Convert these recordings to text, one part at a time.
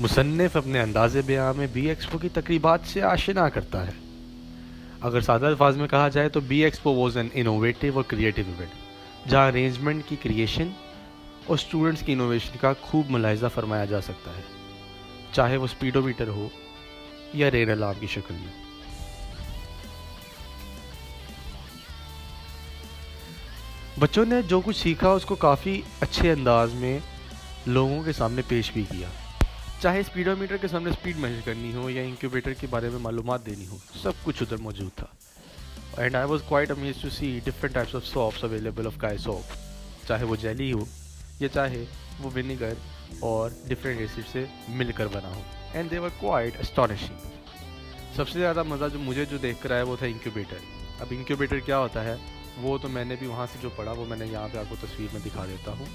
मुसन्निफ अपने अंदाज़े बयां में बी एक्सपो की तकरीबात से आशिना करता है। अगर सादा अल्फाज में कहा जाए तो B expo was an innovative और क्रिएटिव इवेंट जहाँ अरेंजमेंट की क्रिएशन और स्टूडेंट्स की इनोवेशन का खूब मुलाहिजा फरमाया जा सकता है, चाहे वो स्पीडोमीटर हो या रेन अलार्म की शक्ल में। बच्चों ने जो कुछ सीखा उसको काफ़ी अच्छे अंदाज में लोगों के सामने पेश भी किया, चाहे स्पीडोमीटर के सामने स्पीड मेजर करनी हो या इंक्यूबेटर के बारे में मालूमात देनी हो, सब कुछ उधर मौजूद था। And I was quite amazed to see different types of soaps available of काय सॉप, चाहे वो जेली हो या चाहे वो विनेगर और डिफरेंट एसिड से मिलकर बना हो, and they were quite astonishing. सबसे ज़्यादा मज़ा जो मुझे देख कर आया वो था इंक्यूबेटर। अब इंक्यूबेटर क्या होता है वो तो मैंने भी वहाँ से जो पढ़ा वो मैंने यहाँ पे आपको तस्वीर में दिखा देता हूँ।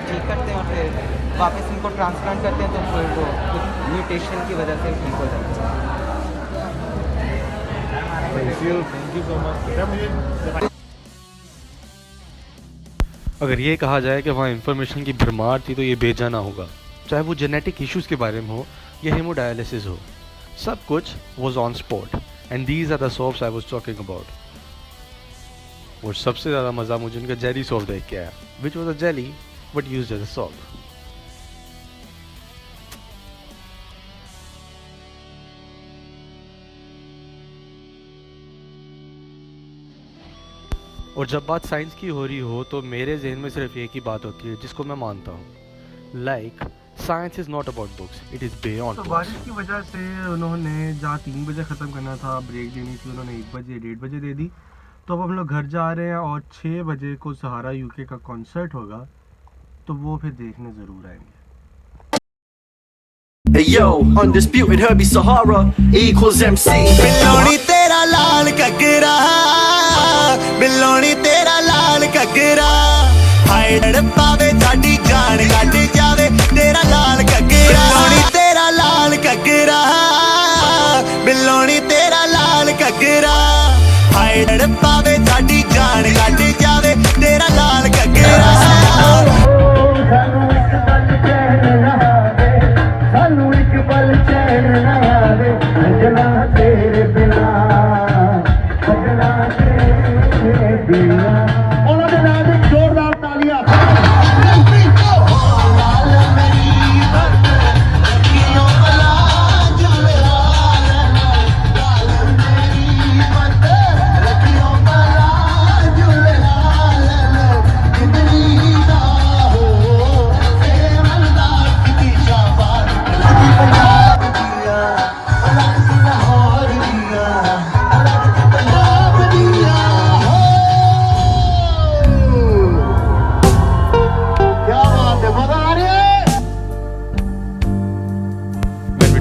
ठीक करते हैं और फिर वापस इनको ट्रांसप्लांट करते हैं, तो फिर वो कुछ म्यूटेशन की वजह से ठीक हो जाता है। अगर ये कहा जाए कि वहाँ इंफॉर्मेशन की भरमार थी तो ये बेजाना होगा, चाहे वो जेनेटिक इश्यूज़ के बारे में हो या हेमोडायलिसिस हो, सब कुछ was on spot and these are the soaps I was talking about. और सबसे ज़्यादा मज़ा मुझे उनका जेली सॉप देख के आया, which was a jelly but used as a soap. और जब बात साइंस की हो रही हो तो मेरे जहन में सिर्फ एक ही बात होती है जिसको मैं मानता हूँ, like science is not about books, it is beyond. तो बारिश की वजह से उन्होंने जहाँ 3 बजे ख़त्म करना था, ब्रेक देनी थी, उन्होंने 1 बजे 1:30 बजे दे दी। तो अब हम लोग घर जा रहे हैं और 6 बजे को सहारा यूके का कॉन्सर्ट होगा, तो वो फिर देखने ज़रूर आएंगे। Hey yo, undisputed Herbie Sahara equals MC. बिल्लोनी तेरा लाल कगरा, बिल्लोनी तेरा लाल कगरा, हाय पावे साडी जान कट जावे तेरा लाल कगरा। बिल्लोनी तेरा लाल कगरा, बिल्लोनी तेरा लाल कगरा, हाय पावे साडी जान कट जावे तेरा लाल कगरा।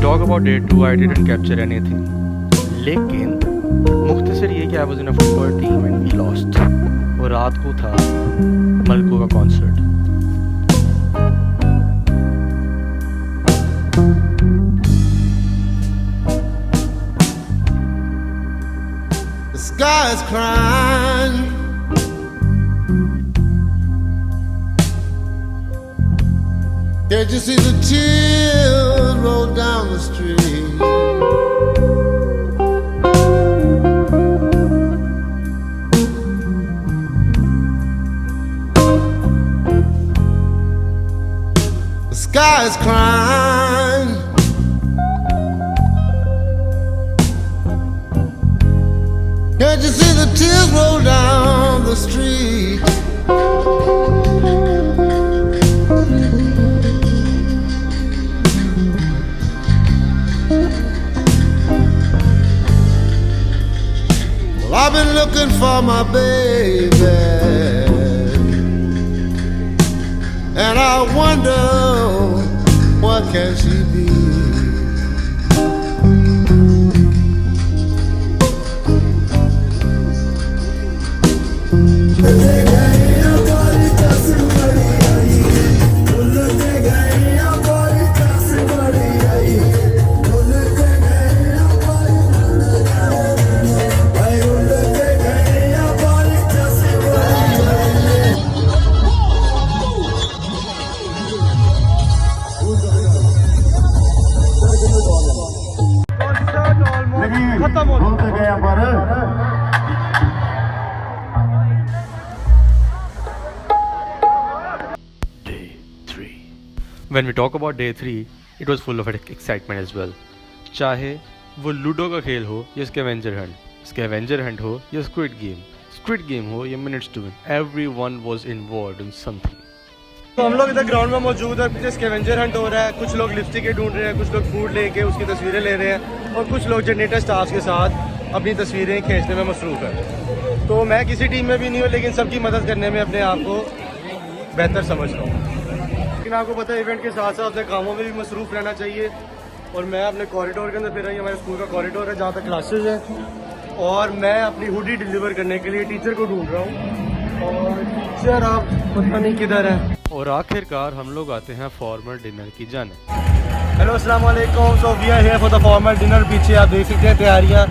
Talk about day 2, I didn't capture anything. लेकिन मुख्तसर ये कि I was in a football team and we lost. और रात को था मलको का concert. The sky is crying, can't you see the tears roll down the street? The sky is crying, can't you see the tears roll down the street? Well, I've been looking for my baby, and I wonder what can she be? Hey, hey, hey. खत्म हो Day 3. When we talk about day 3, it was full of excitement as well. चाहे वो ludo का खेल हो या scavenger Hunt हो या स्क्विड गेम हो या minutes to win, everyone was involved in something. तो हम लोग इधर ग्राउंड में मौजूद है, पीछे स्कैवेंजर हंट हो रहा है, कुछ लोग लिपस्टिक ढूंढ रहे हैं, कुछ लोग फूड लेके उसकी तस्वीरें ले रहे हैं और कुछ लोग जनरेटर स्टाफ के साथ अपनी तस्वीरें खींचने में मसरूफ़ है। तो मैं किसी टीम में भी नहीं हूँ, लेकिन सबकी मदद करने में अपने आप को बेहतर समझता हूँ। लेकिन आपको पता है इवेंट के साथ साथ अपने कामों में भी मसरूफ़ रहना चाहिए। और मैं अपने कॉरिडोर के अंदर फिर रहा हूँ, हमारे स्कूल का कॉरिडोर है जहाँ तक क्लासेज हैं, और मैं अपनी हुडी डिलीवर करने के लिए टीचर को ढूंढ रहा हूँ और टीचर आप पता नहीं किधर है। और आखिरकार हम लोग आते हैं फॉर्मल डिनर की जाने। हेलो अस्सलाम वालेकुम। So we are here for the formal dinner. पीछे आप देख सकते हैं तैयारियां,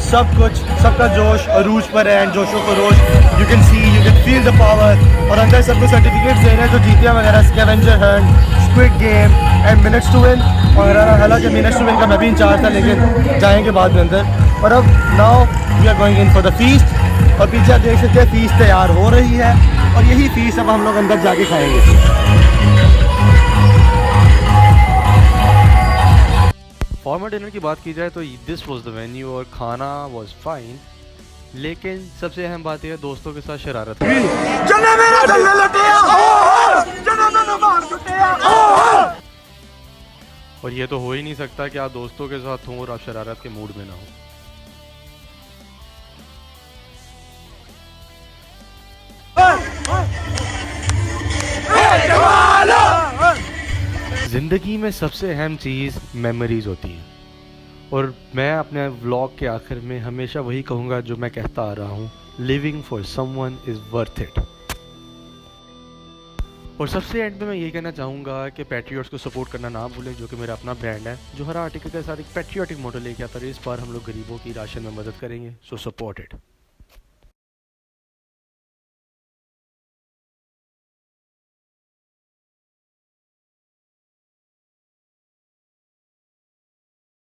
सब कुछ, सबका जोश अरूज पर है, जोशो खरोश, you can feel the power. और अंदर सबको सर्टिफिकेट्स दे रहे हैं जो जीते वगैरह, scavenger hunt, squid game and minutes to win. और हालांकि मिनट्स टू विन का मैं भी इंचार्ज था, लेकिन जाएंगे बाद में अंदर। और अब now we are going in for the feast. और पीछे आप देख सकते हैं फीस्ट तैयार हो रही है और यही फीस्ट अब हम लोग अंदर जाके खाएंगे। फॉर्मल डिनर की बात की जाए तो दिस वाज द वेन्यू और खाना वाज फाइन, लेकिन सबसे अहम बात यह है दोस्तों के साथ शरारत। और ये तो हो ही नहीं सकता कि आप दोस्तों के साथ हों और आप शरारत के मूड में ना हो। जिंदगी में सबसे अहम चीज़ मेमोरीज होती है, और मैं अपने व्लॉग के आखिर में हमेशा वही कहूँगा जो मैं कहता आ रहा हूँ, living for someone is worth it. और सबसे एंड में मैं ये कहना चाहूँगा कि पैट्रियट्स को सपोर्ट करना ना भूलें, जो कि मेरा अपना ब्रांड है, जो हर आर्टिकल के साथ एक पैट्रियोटिक मोटो लेके आता है। इस बार हम लोग गरीबों की राशन में मदद करेंगे, सो सपोर्ट इट।